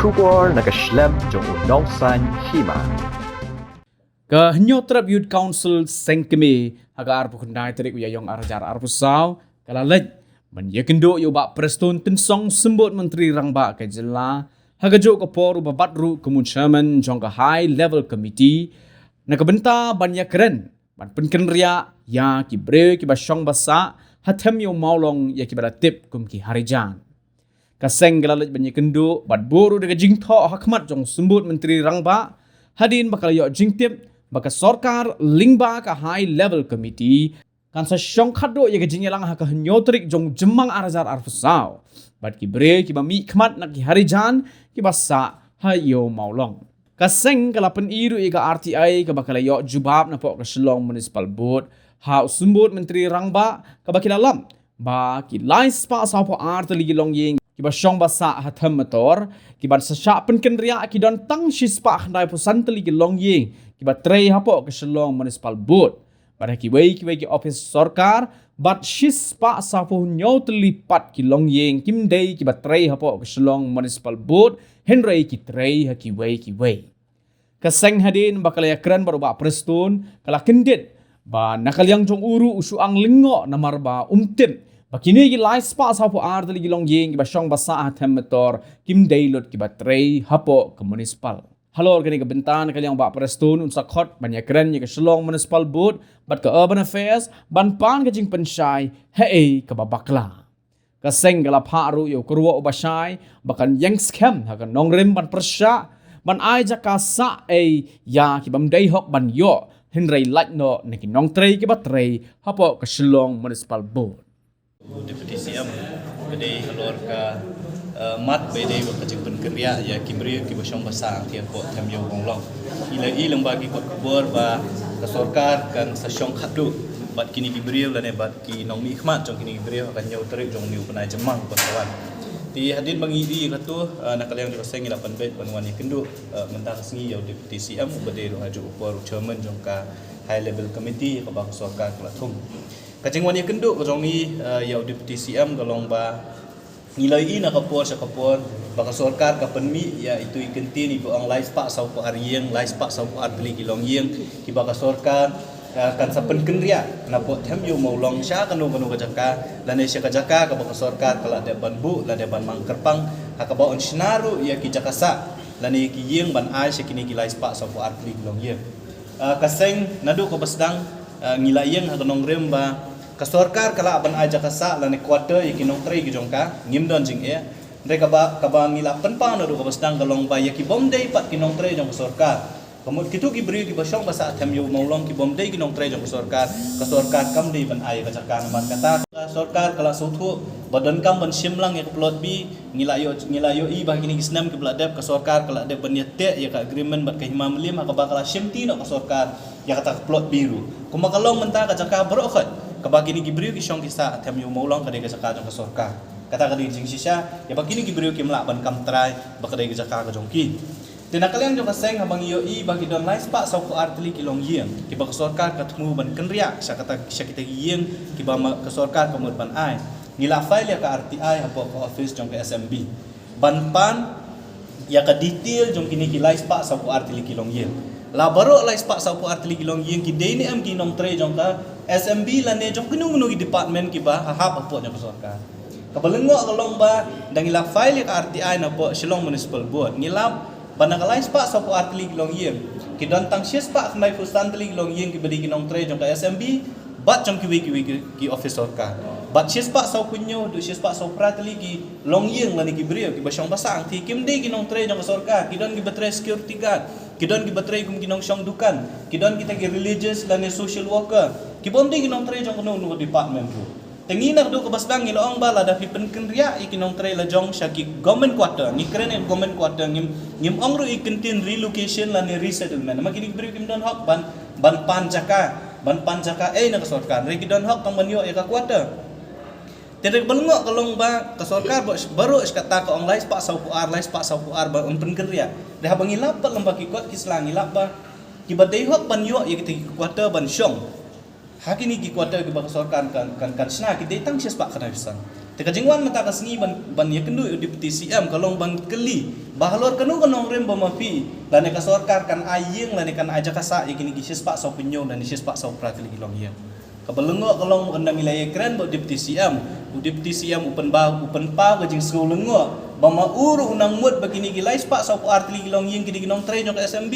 bersyukur nak Islam jong unausan hima. Kehenyotrap Youth Council Sengkeme agar pukundai terik uyayong arajar arbusau kalalaj menyekendo yo bak preston tensong sembut menteri rangba ke jela hagajo ko poru babatru kemun chairman jong ke high level committee na kebenta banyak keren ban penken ria ya ki bre ki basyong basa hatem yo maulong ya ki baratip kum ki harijan kaseng galalaj menyekendo bat boru de jingtho hakmat jong sembut menteri rangba hadin bakal yo jingtip baka sorkar lingba ka high level committee kan sa syong khado ye gejingelang ha ka nyotrik jong jemang arazar arfusau bat ki bre ki bami khmat nak ki harijan ki basa hayo maulong kaseng kalapen iru ye ka RTI ka bakal yo jubab na pok ka Shillong Municipal Board ha sumbut menteri rangba ka bakilalam ba ki lais pa sa po artli gilong yeng ki ba syong basa hatam motor ki ban sa sya penken ria ki don tang shispa khandai po santli gilong yeng ki ba trei hapo ka Shillong Municipal Board pada ki office sorkar bat shispa sa po nyotli pat ki long yeng kim dei ki ba trei hapo ka Shillong Municipal Board henrei ki trei ha ki wei kaseng hadin bakal yakran baru ba prestun kala kendit ba nakalyang jong uru usu ang lingo na marba umtim bakini ki lais pa sa po ardali gilong yeng ki ba syong basa atem motor kim dailot ki ba trei hapo ke municipal halo organi ke bentan kalyang ba prestun unsa khot banyak keren ye ke Shillong Municipal Board bat ke urban affairs ban pan ke jing pensyai hei ke babakla kaseng gala pharu yo kurwo ubashai bakan yang scam ha kan nongrem ban persya ban ai jaka sa ya ki bam dei hok ban yo henrei latno neki nong trei ki ba trei hapo ke Shillong Municipal Board Deputy CM bede halor ka mat bede wa kajing penkerja ya kimri ki basyong basa ti ko tham yo bonglong ila bagi ko kubur ba ka sorkar kan sa syong khadu bat kini kimri la ne bat ki nong mi khmat jong kini kimri kan nyau terik jong niu penai jemang kawan ti hadin bangi di katu nakalyang di paseng ila panbet panwan kendu mentah sengi ya Deputy CM bede ro haju upor chairman jong ka high level committee ka ba sorkar klathum kacing wani kenduk kajong ni ya Deputy CM galong ba nilai na kapor sa kapor baka sorkar ka penmi ya itu ikenti ni ang lais pa sa po arieng lais pa sa po artli gilong yeng ki baka sorkar kan sa penkenria na po them yo maulong sya kanu ka jaka lane sya ka jaka ka baka sorkar kala de ban bu la de ban mangkerpang ha ka baon sinaru ya ki jakasa lane ki yeng ban ai sya kini ki lais pa sa po artli gilong yeng kaseng nadu ko basdang ngilayeng ha kanong remba kasorkar kala aban aja kasa lane quarter yakinong trei gijongka ngimdon jing mereka ba ngila penpa na do kabasdang galong ba yaki bomdei pat kinong trei jong kasorkar kamut kitu ki bri ki basyong basa them yo maulong ki bomdei kinong trei jong kasorkar kam dei ban ai kacaka naman kata kasorkar kala suthu badan kam ban simlang ya plot bi ngila yo i ba kini kisnam ki bladep kasorkar kala de ban yete ya ka agreement bat ka himam lim ka ba kala simti no kasorkar ya kata plot biru kumakalong menta kacaka barokhat kabagi ni gibriu ki syong kisa them yo maulong kadai ka jaka jong kasorkar kata kadai jing sisya ya bagini gibriu ki mlaban kam try bakadai ka jaka ka jongki tinakalian jong kaseng habang iyo i bagi don lais pa sa ko artli ki long yeng ki ba kasorkar katmu ban kenria sya kata sya kita yeng ki ba kasorkar kamut ban ai nila file ya ka RTI hapo ko office jong ka SMB ban pan ya ka detail jong kini ki lais pa sa ko artli ki long yeng la baro lais pa sa ko artli ki long yeng ki dei ni am ki nong tre jong ka SMB lane jong kinu ki department ki ba hahap apo nya kasorkar kabalengo kalong ba dangila file ka RTI na po Shillong Municipal Board ngilap banakalais pa sa po artli long yeng ki don tang shes pa khnai fustantli long yeng ki bali kinong tre jong ka SMB bat jong ki office sorkar bat shes pa sa kunyo do shes pa sa pratli ki long yeng lani ki brio ki basyong basang ti kim dei kinong tre jong ka sorkar ki don ki batre security guard ki don ki batre kum kinong syong dukan ki don kita ki religious lani social worker ki bomdi kinong tre jong kuno no department ro tenginak do kabasdang iloong bala da pipen kenria ikinong tre la jong sya ki government quarter ni kren government quarter ngim ongro ikentin relocation la ni resettlement makini bri kim don hok ban panjaka na kasorkar re ki don hok tong banyo ya ka quarter tere balungo kalong ba kasorkar baru iskata ka ong lais pa sa puar ba umpen kenria de habang ilap pa lambaki kot kislang ilap ba ki badai hok banyo ya ki quarter ban syong hakini ki quarter ki ba kasorkar kan sna ki detang sias pa kana bisan Teka jingwan mata kasngi ban ya kendu deputi CM kalong ban keli bahalor kanu kanong rem bamapi lane ka sarkar kan ayeng lane kan aja kasa ikini gisis pak sau penyo dan gisis pak sau pratili kilong ya kabalengo kalong kanda milaya keren bo deputi CM deputi CM upen pa ka jing skulengo bama uru unang mut bagini gilais pak sau artili kilong yeng kidi ginong tre jong ka SMB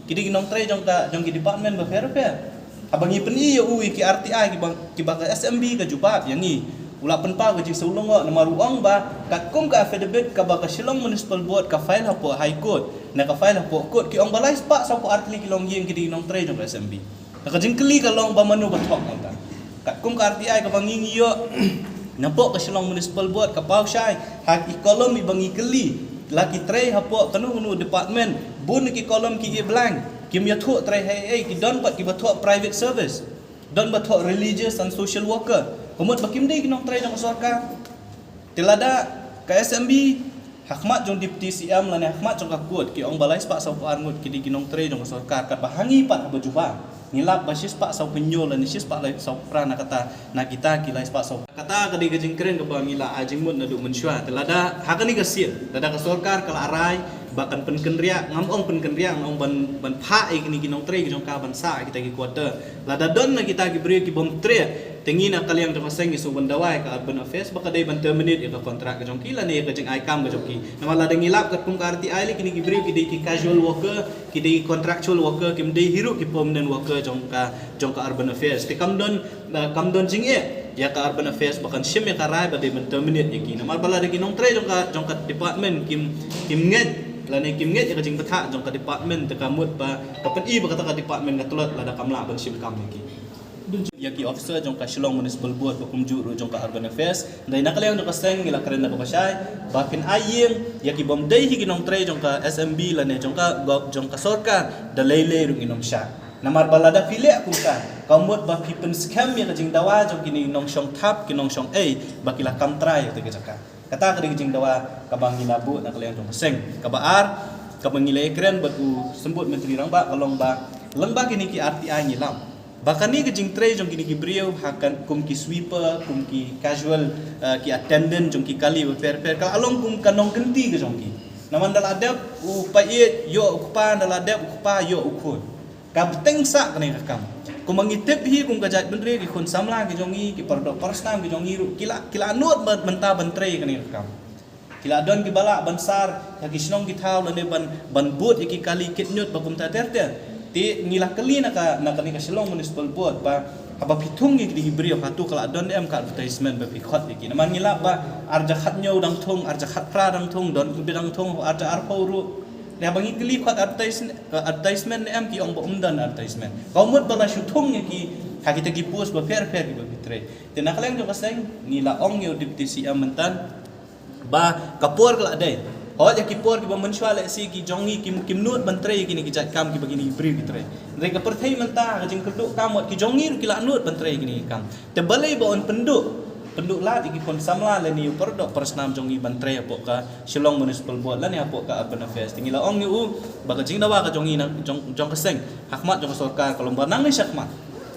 kidi ginong tre jong ki department ba fair abangi peni ya uwi ki RTI ki ba ka SMB ka jubat yangi ula penpa ke jing sulungo nama ruang ba kat kum ka affidavit ka ba ka Shillong Municipal Board ka file hapo High Court na ka file hapo court ki ong balai pa sa po artili kilong yeng kidi nong tre jong SMB na ka jing kli ka long ba manu ba thok nta kat kum ka RTI ka bangingi yo napo ka Shillong Municipal Board ka pau shai hak i kolom i bangi kli laki tre hapo kanu department bun ki kolom ki blank kim ya thu tre hai ki don pat ki ba thu private service don ba thu religious and social worker Kumut bakim day ginong try jong sarkar. Tilada ka SMB hakmat jong deputi CM lan hakmat jong kakut ki ong balai pak sau arngut ki ginong try jong sarkar kat bahangi pat bajuba. Ngilap basis pak sau penyol lan sis pak lai sau prana kata na kita ki lai pak sau. Kata kadi gajing keren ka ba ngila ajing mut na du mensyua. Tilada hakani ka sil. Tilada ka sarkar kala arai bahkan penkenria ngamong penkenria ngong ban pha e kini ginong tre ginong ka ban sa kita ki quarter lada don na kita ki beri ki bom tre tengi na kaliang jong seng isu bandawai ka urban affairs baka dai ban terminate ka kontrak ka jong kila ne ka jeng aikam ka jong ki nama lada ngilap ka kum ka RTI le kini ki beri ki dai ki casual worker ki dai contractual worker ki dai hiru ki permanent worker jong ka urban affairs te kam don jing ya ka urban affairs bahkan sim ya ka rai ba dai ban terminate ki nama bala de ginong tre jong ka department kim nget lane kim nget ka jing patha jong ka department te kamut ba kapen I ba kata ka department ka tulot lada kamla ban sim kam ki ya ki officer jong ka Shillong Municipal Board ba kumju ru jong ka urban affairs dai nakaliang jong ka seng ngila karen na ba syai ba kin ayeng ya ki bom dai hi ginong tre jong ka SMB lane jong ka sarkar da lele ru ginom sya namar balada file ku ka kamut ba pipen scam ya ka jing dawa jong kini nong shong thap kinong shong ba kila kam try te ka jaka kata ka jing dawa ka bang ginabu na kaliang jong seng ka baar ka bangilay kren batu sembut menteri rang ba kalong ba lengba kini ki RTI ngilam bahkan ni ke jing tre jong kini ki brio hakan kum ki sweeper kum ki casual ki attendant jong ki kali fair ka along kum kanong genti ke jong ki naman dal adab u pa yo ukpa dal adab ukpa yo ukun ka tengsa kani ka kam kum mangitip hi kum ka jat bendre ki khun samla ki jongi ki pardok parstam ki jongi ru kila anut benta bantre kani ka kam kila don ki bala bansar ya ki snong ki thaw lane ban bot ki kali kitnyot bakum ta terte ti ngila kali na kani ka Shillong Municipal Board ba haba pitung ki diberi hatu kala don em ka advertisement ba pikot ki naman ngila ba arja khatnyo dang thong arja khat pra dang thong don ku bidang thong arja arpo ru ne bangi kli khat advertisement em ki ong ba umdan advertisement kaumut bala shuthong ki hakita ki post ba fair ki ba bitre ti nakaleng jo kaseng ngila ong yo deputy CM mentan ba kapor kala dai ho ya kipor ki bamenshwa le si ki jongi kim nut bantre kini ki jat kam ki bagini bri bitre re ka perthai menta ka jing keduk kam ki jongi ru kila nut bantre kini kam te balai ba on penduk la ki kon samla le ni perdok persnam jongi bantre apo ka Shillong Municipal Board la ni apo ka urban affairs tingila ong ni u ba ka jing dawa ka jongi nang jong kaseng hakmat jong sarkar kalom banang ni sakmat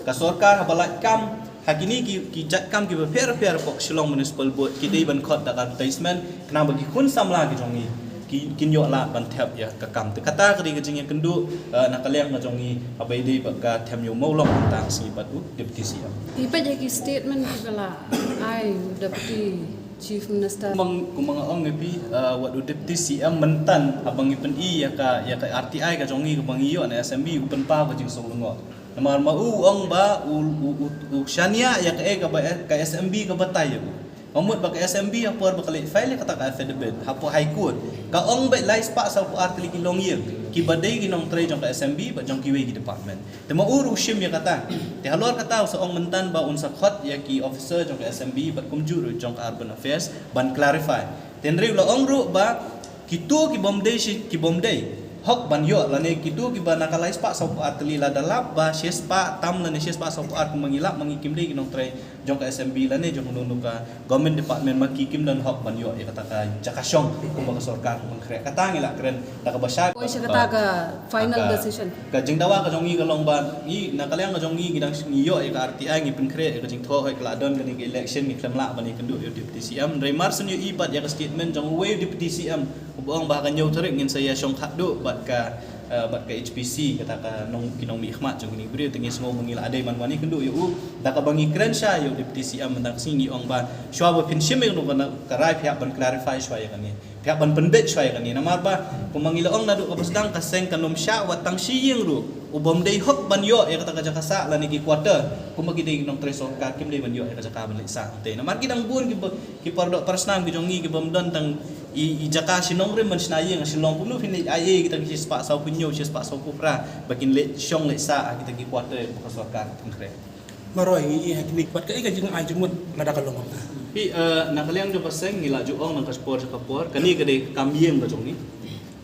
ka sarkar habalat kam hakini ki jat kam ki fair pok Shillong Municipal Board ki dei ban khot da advertisement kena bagi kun samla ki jongi ki nyo la ban thap ya ka kam te kata kri ka jing ya kendu nakaliang ka jongi abai dei ba ka them yo molong tang si batu deputy CM ipa jaki statement kala ai deputy chief minister kumang ong ngepi wadu deputy CM mentan abang ipen ya ka RTI ka jongi ka bangi yo na SMB upen pa ka jing solungo namar mau ong ba u shania ya ka SMB ka batay Mamut baka SMB apor baka file kata ka affidavit hapo High Court ka ong ba lais pa sa po artili kilong year ki baday ginong tray jong ka SMB ba jong kiwe ki department te mauru shim ya kata te halor kata sa ong mentan ba unsa khot ya ki officer jong ka SMB ba kumjuru jong ka urban affairs ban clarify tenri la ong ru ba kitu ki bomday hok ban yo lane kidu ki ba nakalais pa sau atli la dalap ba shes pa tam lane shes pa sau at mangilap mangikim dei kinong tre jong ka SMB lane jong nunu ka government department makikim dan hok ban yo ya kata ka jakasyong kumbaga sorkar kung kre kata ngila kren nakabasya Koi siya kata ka final decision. ka jing dawa ka jong ka long ba ni nakalyang ka jong gidang yo ka RTI ngi pinkre ka jing tho hoi kladon ka ni election ni klamla ba ni kendu yo deputy CM Ray Marson yo ibat ya ka statement jong way deputy CM ubang ba kan yo tarik ngin saya syong khadu bat ka HPC kata ka nong kinong mi ikhmat jong ni beri tengi semua mengila adai man wani kendu yo da ka bangi kren sha yo deputy CM mendak singi ong ba shwa ba pin shim yo ka karai pihak ban clarify shwa ya kan ni pihak ban pendet shwa ya kan ni namar ba pemangila ong nadu ka basdang ka seng kanom sha watang shiyeng ru ubom dei hok ban yo ya kata ka jakasa la ni ki quarter kumagi dei nong tresor ka kim dei ban yo ya kata ka ban sa te namar kidang bun ki pardok persnam ki jong ki bomdon tang i jaka sinong rim man sinayeng silong punu fin ai kita ki spa sau punyo spa sau kupra bakin le syong le sa kita ki quarter ka sorkar konkret Maroi i haknik pat ka jing ai jumut lada kalong. pi nakaliang jo paseng ngila jo ong nang kaspor sa kapor kani kade kambieng ka jong ni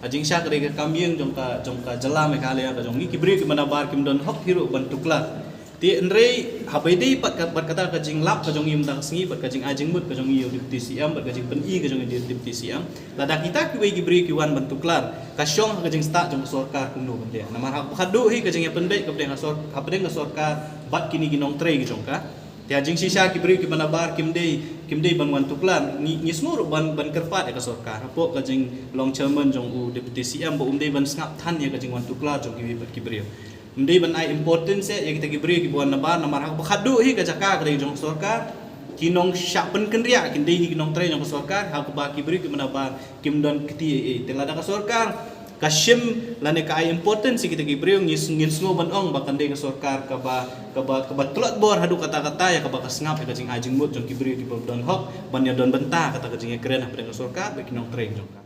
ajing sya kade kambieng jong ka jala me kale ka jong ni kibri ki manabar kim don hok hiru ban tukla ti enrei habai dei pat kata ka jing lap ka jong im dang singi pat ka jing ajing mut ka jong yo deputy CM pat ka jing pen i ka jong deputy CM lada kita ki wei kibri ki wan ban tuklar ka syong ka jing sta jong sorkar kundu bende namar hak khadu hi ka jing pendek ka bende ka sorkar bat kini ginong trei ki jong ka ti ajing sisa kibri ki manabar kim dei ban wan tuklar ni smur ban kerpat ya ka sorkar apo ka jing long chairman jong u deputy CM bo dei ban ngap than ya ka jing wan tuklar jong kibri Mendai ban ai importance ya kita kibri ki buan nabar namar hak khadu hi ka jaka ka jong sorkar kinong syapen kenria kindai hi kinong tre jong sorkar hak ba kibri ki manabar kim don kiti telada ka sorkar kasyem lane ka ai importance kita kibri ngin sngo ban ong ba kandai ka sorkar ka ba tulot bor hadu kata-kata ya ka ba kasngap ka jing ajing mut jong kibri ki don hok ban ya don benta kata ka jing keren ha ka sorkar ba kinong tre jong